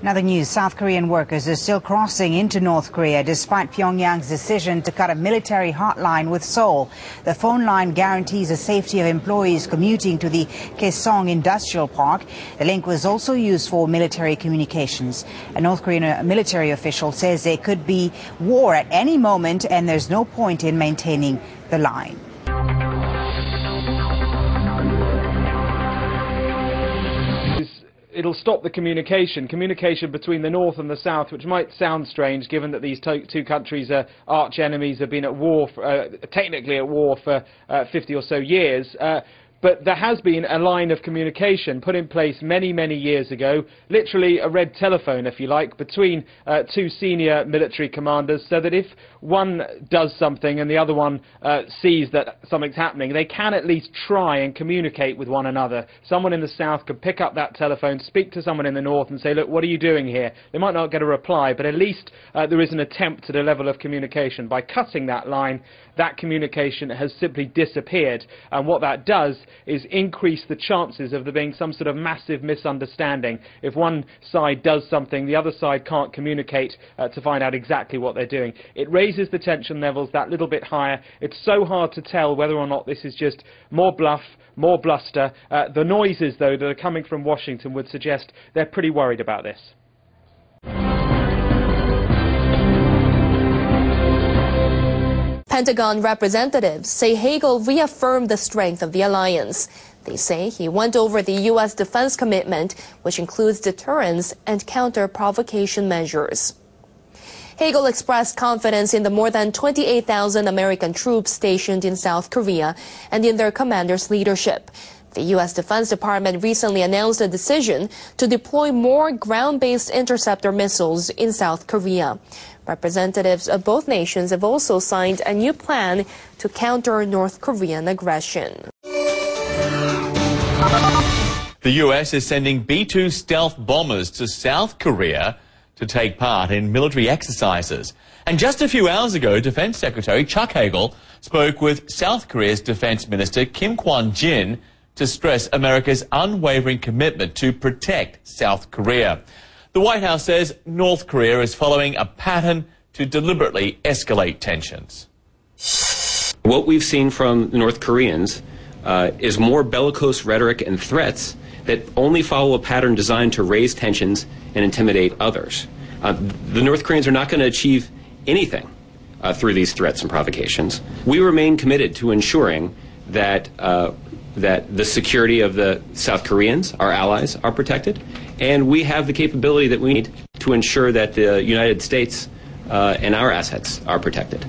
Another news, South Korean workers are still crossing into North Korea despite Pyongyang's decision to cut a military hotline with Seoul. The phone line guarantees the safety of employees commuting to the Kaesong Industrial Park. The link was also used for military communications. A North Korean military official says there could be war at any moment and there's no point in maintaining the line. It'll stop the communication between the north and the south, which might sound strange given that these two countries are arch enemies, have been at war, technically at war for 50 or so years. But there has been a line of communication put in place many, many years ago, literally a red telephone, if you like, between two senior military commanders, so that if one does something and the other one sees that something's happening, they can at least try and communicate with one another. Someone in the south could pick up that telephone, speak to someone in the north and say, look, what are you doing here? They might not get a reply, but at least there is an attempt at a level of communication. By cutting that line, that communication has simply disappeared, and what that does is increase the chances of there being some sort of massive misunderstanding. If one side does something, the other side can't communicate to find out exactly what they're doing. It raises the tension levels that little bit higher. It's so hard to tell whether or not this is just more bluff, more bluster. The noises, though, that are coming from Washington would suggest they're pretty worried about this. Pentagon representatives say Hagel reaffirmed the strength of the alliance. They say he went over the U.S. defense commitment, which includes deterrence and counter-provocation measures. Hagel expressed confidence in the more than 28,000 American troops stationed in South Korea and in their commander's leadership. The U.S. Defense Department recently announced a decision to deploy more ground-based interceptor missiles in South Korea. Representatives of both nations have also signed a new plan to counter North Korean aggression. The U.S. is sending B-2 stealth bombers to South Korea to take part in military exercises. And just a few hours ago, Defense Secretary Chuck Hagel spoke with South Korea's Defense Minister Kim Kwon-jin to stress America's unwavering commitment to protect South Korea. The White House says North Korea is following a pattern to deliberately escalate tensions. What we've seen from the North Koreans is more bellicose rhetoric and threats that only follow a pattern designed to raise tensions and intimidate others. The North Koreans are not going to achieve anything through these threats and provocations. We remain committed to ensuring that the security of the South Koreans, our allies, are protected, and we have the capability that we need to ensure that the United States and our assets are protected.